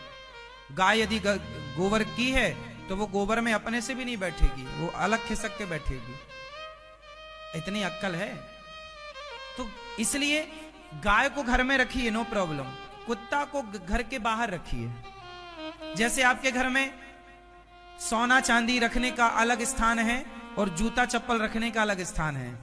गाय यदि गोबर की है तो वो गोबर में अपने से भी नहीं बैठेगी, वो अलग खिसक के बैठेगी। इतनी अक्कल है। तो इसलिए गाय को घर में रखिए, नो प्रॉब्लम। कुत्ता को घर के बाहर रखिए। जैसे आपके घर में सोना चांदी रखने का अलग स्थान है और जूता चप्पल रखने का अलग स्थान है।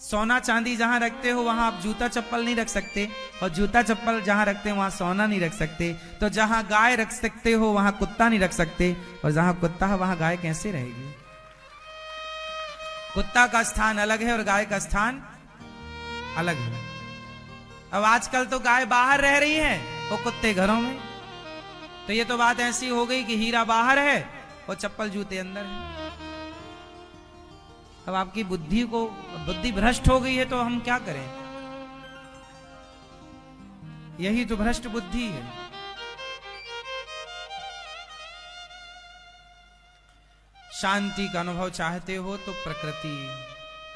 सोना चांदी जहां रखते हो वहां आप जूता चप्पल नहीं रख सकते, और जूता चप्पल जहां रखते हो वहां सोना नहीं रख सकते। तो जहां गाय रख सकते हो वहां कुत्ता नहीं रख सकते, और जहां कुत्ता है वहां गाय कैसे रहेगी? कुत्ता का स्थान अलग है और गाय का स्थान अलग है। अब आजकल तो गाय बाहर रह रही है और कुत्ते घरों में। तो ये तो बात ऐसी हो गई कि हीरा बाहर है और चप्पल जूते अंदर है। अब आपकी बुद्धि भ्रष्ट हो गई है तो हम क्या करें? यही तो भ्रष्ट बुद्धि है। शांति का अनुभव चाहते हो तो प्रकृति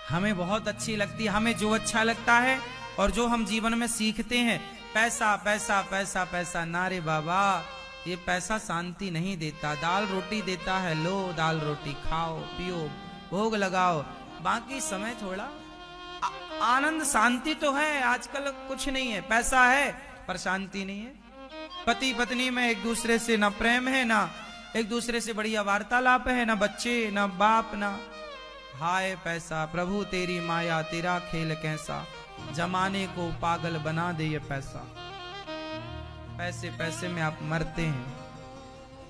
हमें बहुत अच्छी लगती है। हमें जो अच्छा लगता है और जो हम जीवन में सीखते हैं, पैसा पैसा पैसा पैसा, ना रे बाबा, ये पैसा शांति नहीं देता। दाल रोटी देता है, लो दाल रोटी खाओ पियो भोग लगाओ, बाकी समय थोड़ा आनंद शांति तो है। आजकल कुछ नहीं है, पैसा है पर शांति नहीं है। पति पत्नी में एक दूसरे से ना प्रेम है, ना एक दूसरे से बढ़िया वार्तालाप है, ना बच्चे ना बाप ना। हाय पैसा, प्रभु तेरी माया तेरा खेल कैसा, जमाने को पागल बना दे ये पैसा। पैसे पैसे में आप मरते हैं।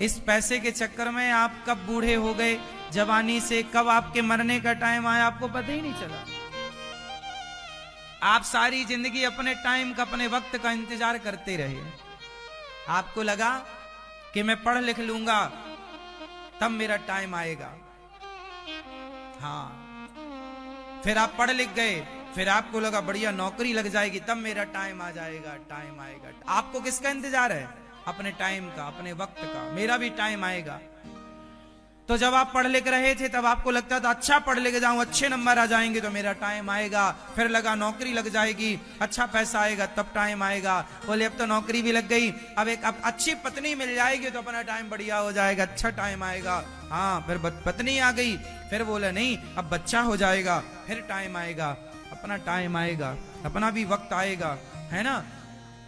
इस पैसे के चक्कर में आप कब बूढ़े हो गए जवानी से, कब आपके मरने का टाइम आया आपको पता ही नहीं चला। आप सारी जिंदगी अपने टाइम का, अपने वक्त का इंतजार करते रहे। आपको लगा कि मैं पढ़ लिख लूंगा तब मेरा टाइम आएगा। हाँ, फिर आप पढ़ लिख गए, फिर आपको लगा बढ़िया नौकरी लग जाएगी तब मेरा टाइम आ जाएगा, टाइम आएगा। आपको किसका इंतजार है? अपने टाइम का, अपने वक्त का। मेरा भी टाइम आएगा। तो जब आप पढ़ लिख रहे थे तब आपको लगता था अच्छा पढ़ लिख जाऊं, अच्छे नंबर आ जाएंगे तो मेरा टाइम आएगा। फिर लगा नौकरी लग जाएगी, अच्छा पैसा आएगा तब टाइम आएगा। बोले अब तो नौकरी भी लग गई, अब एक अच्छी पत्नी मिल जाएगी तो अपना टाइम बढ़िया हो जाएगा, अच्छा टाइम आएगा। हाँ, फिर पत्नी आ गई, फिर बोले नहीं अब बच्चा हो जाएगा, फिर टाइम आएगा, अपना टाइम आएगा, अपना भी वक्त आएगा, है ना।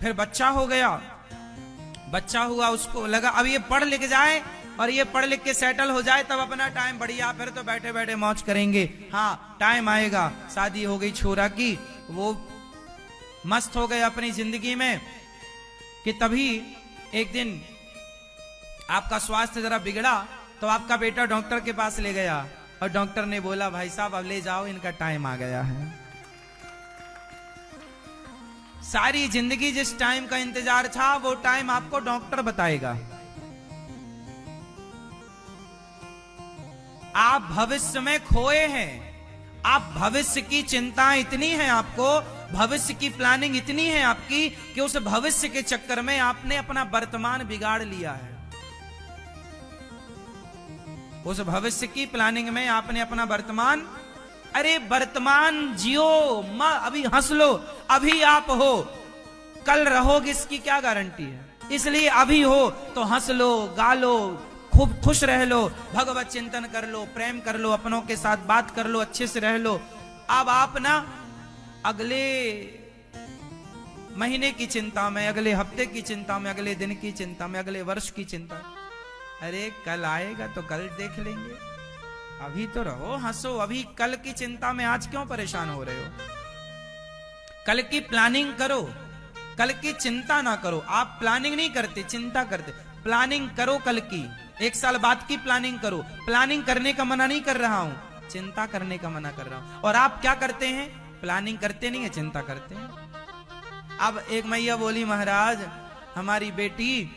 फिर बच्चा हो गया, बच्चा हुआ, उसको लगा अब ये पढ़ लिख जाए और ये पढ़ लिख के सेटल हो जाए तब अपना टाइम बढ़िया, फिर तो बैठे बैठे मौज करेंगे। हाँ, टाइम आएगा, शादी हो गई छोरा की, वो मस्त हो गए अपनी जिंदगी में। कि तभी एक दिन आपका स्वास्थ्य जरा बिगड़ा तो आपका बेटा डॉक्टर के पास ले गया और डॉक्टर ने बोला भाई साहब अब ले जाओ, इनका टाइम आ गया है। सारी जिंदगी जिस टाइम का इंतजार था वो टाइम आपको डॉक्टर बताएगा। आप भविष्य में खोए हैं। आप भविष्य की चिंता इतनी है आपको, भविष्य की प्लानिंग इतनी है आपकी कि उस भविष्य के चक्कर में आपने अपना वर्तमान बिगाड़ लिया है। उस भविष्य की प्लानिंग में आपने अपना वर्तमान, अरे वर्तमान जियो, अभी हंस लो, अभी आप हो, कल रहोगे इसकी क्या गारंटी है। इसलिए अभी हो तो हंस लो, गा लो, खूब खुश रह लो, भगवत चिंतन कर लो, प्रेम कर लो, अपनों के साथ बात कर लो, अच्छे से रह लो। अब आप ना अगले महीने की चिंता में, अगले हफ्ते की चिंता में, अगले दिन की चिंता में, अगले वर्ष की चिंता। अरे कल आएगा तो कल देख लेंगे, अभी तो रहो, हंसो। अभी कल की चिंता में आज क्यों परेशान हो रहे हो? कल की प्लानिंग करो, कल की चिंता ना करो। आप प्लानिंग नहीं करते, चिंता करते। प्लानिंग करो कल की, एक साल बाद की प्लानिंग करो। प्लानिंग करने का मना नहीं कर रहा हूं, चिंता करने का मना कर रहा हूं। और आप क्या करते हैं? प्लानिंग करते नहीं है, चिंता करते हैं। अब एक मैया बोली महाराज हमारी बेटी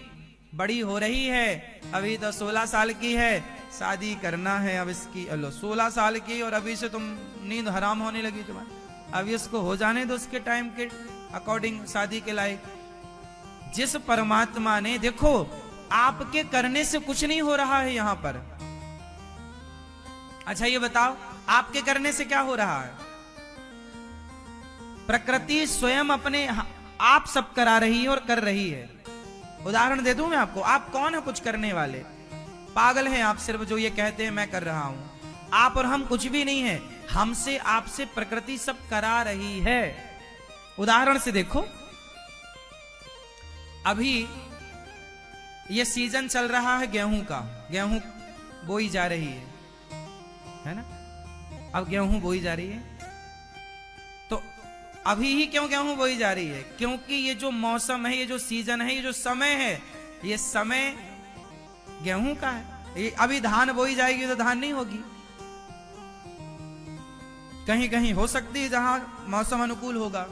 बड़ी हो रही है, अभी तो 16 साल की है, शादी करना है अब इसकी। 16 साल की और अभी से तुम नींद हराम होने लगी तुम्हारी, अभी इसको हो जाने दो उसके टाइम के अकॉर्डिंग शादी के लायक। जिस परमात्मा ने, देखो आपके करने से कुछ नहीं हो रहा है यहां पर। अच्छा ये बताओ आपके करने से क्या हो रहा है? प्रकृति स्वयं अपने आप सब करा रही है और कर रही है। उदाहरण दे दूं मैं आपको, आप कौन है कुछ करने वाले? पागल हैं आप सिर्फ जो ये कहते हैं मैं कर रहा हूं। आप और हम कुछ भी नहीं है, हमसे आपसे प्रकृति सब करा रही है। उदाहरण से देखो, अभी ये सीजन चल रहा है गेहूं का, गेहूं बोई जा रही है ना। अब गेहूं बोई जा रही है तो अभी ही क्यों गेहूं बोई जा रही है? क्योंकि ये जो मौसम है, ये जो सीजन है, ये जो समय है, ये समय गेहूं का है। ये अभी धान बोई जाएगी तो धान नहीं होगी। कहीं कहीं हो सकती है जहां मौसम अनुकूल होगा,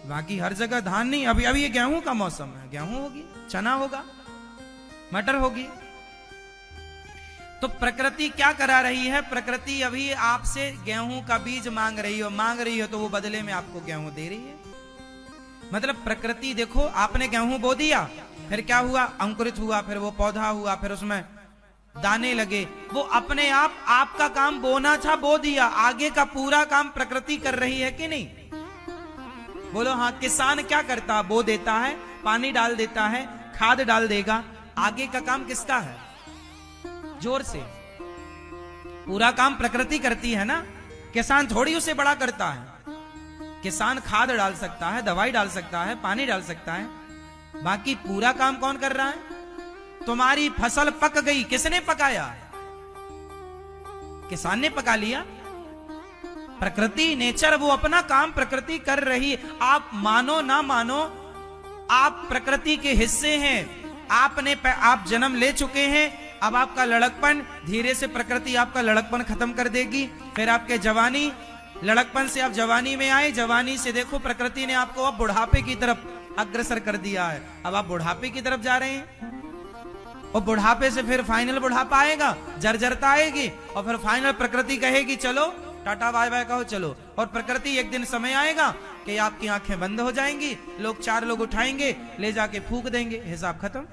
बाकी हर जगह धान नहीं। अभी अभी ये गेहूं का मौसम है, गेहूं होगी, चना होगा, मटर होगी। तो प्रकृति क्या करा रही है? प्रकृति अभी आपसे गेहूं का बीज मांग रही हो तो वो बदले में आपको गेहूं दे रही है। मतलब प्रकृति देखो, आपने गेहूं बो दिया, फिर क्या हुआ? अंकुरित हुआ, फिर वो पौधा हुआ, फिर उसमें दाने लगे। वो अपने आप आपका काम बोना था, बो दिया। आगे का पूरा काम प्रकृति कर रही है कि नहीं? बोलो हाँ। किसान क्या करता? बो देता है, पानी डाल देता है, खाद डाल देगा। आगे का काम किसका है? जोर से पूरा काम प्रकृति करती है ना। किसान थोड़ी उसे बड़ा करता है। किसान खाद डाल सकता है, दवाई डाल सकता है, पानी डाल सकता है, बाकी पूरा काम कौन कर रहा है? तुम्हारी फसल पक गई, किसने पकाया? किसान ने पका लिया। प्रकृति, नेचर, वो अपना काम प्रकृति कर रही है। आप मानो ना मानो, आप प्रकृति के हिस्से हैं। आप जन्म ले चुके हैं। अब आपका लड़कपन, धीरे से प्रकृति आपका लड़कपन खत्म कर देगी। फिर आपके जवानी, लड़कपन से आप जवानी में आए, जवानी से देखो प्रकृति ने आपको अब बुढ़ापे की तरफ अग्रसर कर दिया है। अब आप बुढ़ापे की तरफ जा रहे हैं, और बुढ़ापे से फिर फाइनल बुढ़ापा आएगा, जर्जरता आएगी, और फिर फाइनल प्रकृति कहेगी चलो टाटा बाय बाय कहो चलो। और प्रकृति एक दिन समय आएगा कि आपकी आंखें बंद हो जाएंगी, लोग 4 लोग उठाएंगे, ले जाके फूंक देंगे, हिसाब खत्म।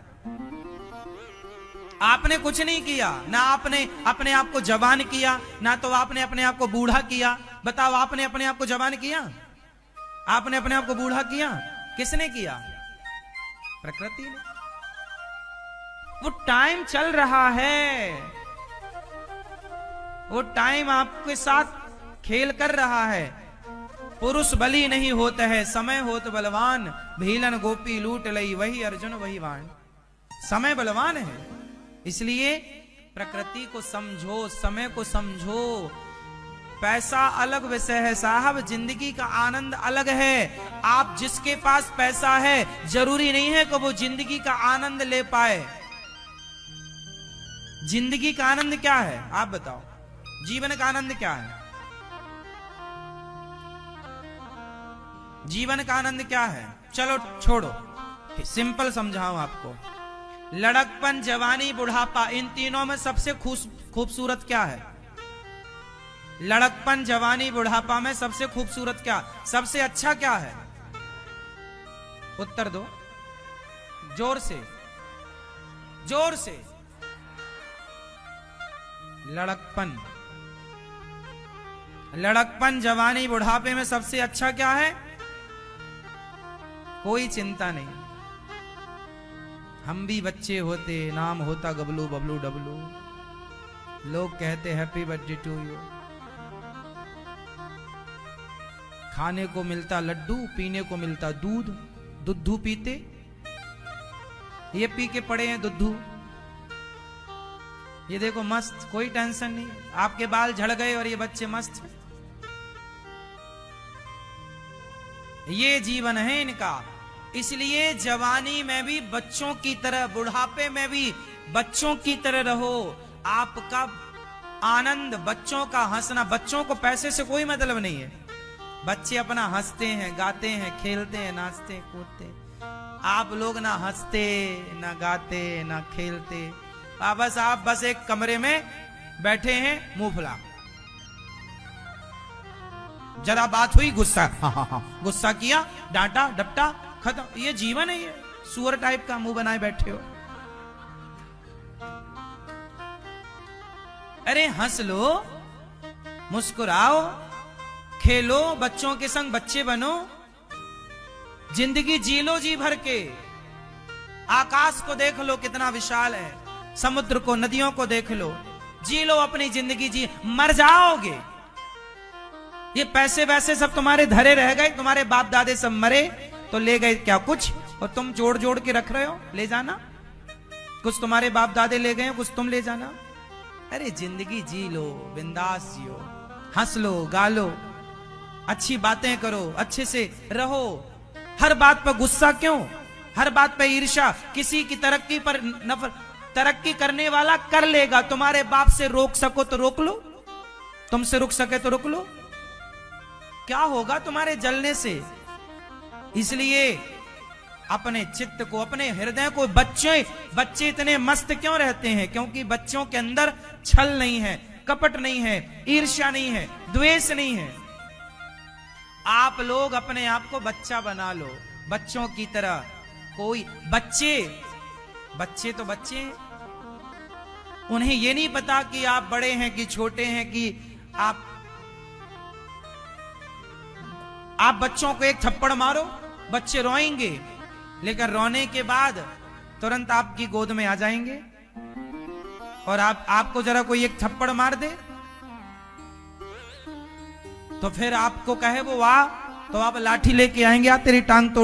आपने कुछ नहीं किया, ना आपने अपने आप को जवान किया, ना तो आपने अपने आप को बूढ़ा किया। बताओ, आपने अपने आप को जवान किया? आपने अपने आप को बूढ़ा किया? किसने किया? प्रकृति ने। वो टाइम चल रहा है, वो टाइम आपके साथ खेल कर रहा है। पुरुष बली नहीं होता है, समय होत बलवान। भीलन गोपी लूट लई, वही अर्जुन वही वाण। समय बलवान है, इसलिए प्रकृति को समझो, समय को समझो। पैसा अलग विषय है साहब, जिंदगी का आनंद अलग है। आप जिसके पास पैसा है, जरूरी नहीं है कि वो जिंदगी का आनंद ले पाए। जिंदगी का आनंद क्या है? आप बताओ, जीवन का आनंद क्या है? जीवन का आनंद क्या है? चलो छोड़ो, सिंपल समझाऊं आपको। लड़कपन, जवानी, बुढ़ापा, इन तीनों में सबसे खूबसूरत क्या है? लड़कपन, जवानी, बुढ़ापा में सबसे खूबसूरत क्या, सबसे अच्छा क्या है? उत्तर दो जोर से, जोर से। लड़कपन, लड़कपन, जवानी, बुढ़ापे में सबसे अच्छा क्या है? कोई चिंता नहीं। हम भी बच्चे होते, नाम होता गबलू बबलू डबलू, लोग कहते हैप्पी बर्थडे टू यू। खाने को मिलता लड्डू, पीने को मिलता दूध, दुद्धू पीते। ये पी के पड़े हैं दुद्धू। ये देखो मस्त, कोई टेंशन नहीं। आपके बाल झड़ गए और ये बच्चे मस्त। ये जीवन है इनका। इसलिए जवानी में भी बच्चों की तरह, बुढ़ापे में भी बच्चों की तरह रहो। आपका आनंद, बच्चों का हंसना। बच्चों को पैसे से कोई मतलब नहीं है। बच्चे अपना हंसते हैं, गाते हैं, खेलते हैं, नाचते कूदते। आप लोग ना हंसते, ना गाते, ना खेलते। आप बस एक कमरे में बैठे हैं, मुंह फुला। जरा बात हुई, गुस्सा, गुस्सा किया, डांटा, डपटा, खत्म। ये जीवन है? ये सुअर टाइप का मुंह बनाए बैठे हो। अरे हंस लो, मुस्कुराओ, खेलो, बच्चों के संग बच्चे बनो, जिंदगी जी लो जी भर के। आकाश को देख लो कितना विशाल है, समुद्र को, नदियों को देख लो, जी लो अपनी जिंदगी। जी मर जाओगे। ये पैसे वैसे सब तुम्हारे धरे रह गए, तुम्हारे बाप दादे सब मरे तो ले गए क्या कुछ, और तुम जोड़ जोड़ के रख रहे हो। ले जाना, कुछ तुम्हारे बाप दादे ले गए, कुछ तुम ले जाना। अरे जिंदगी जी लो, बिंदास जियो, हंस लो, गा लो, अच्छी बातें करो, अच्छे से रहो। हर बात पर गुस्सा क्यों? हर बात पर ईर्ष्या? किसी की तरक्की पर नफरत? तरक्की करने वाला कर लेगा। तुम्हारे बाप से रोक सको तो रोक लो, तुमसे रुक सके तो रुक लो। क्या होगा तुम्हारे जलने से? इसलिए अपने चित्त को, अपने हृदय को, बच्चे इतने मस्त क्यों रहते हैं? क्योंकि बच्चों के अंदर छल नहीं है, कपट नहीं है, ईर्ष्या नहीं है, द्वेष नहीं है। आप लोग अपने आप को बच्चा बना लो, बच्चों की तरह। कोई बच्चे तो बच्चे हैं, उन्हें ये नहीं पता कि आप बड़े हैं कि छोटे हैं, कि आप बच्चों को एक थप्पड़ मारो, बच्चे रोएंगे, लेकिन रोने के बाद तुरंत आपकी गोद में आ जाएंगे। और आपको जरा कोई एक थप्पड़ मार दे तो फिर आपको कहे वो वाह, तो आप लाठी लेके आएंगे, तेरी टांग तोड़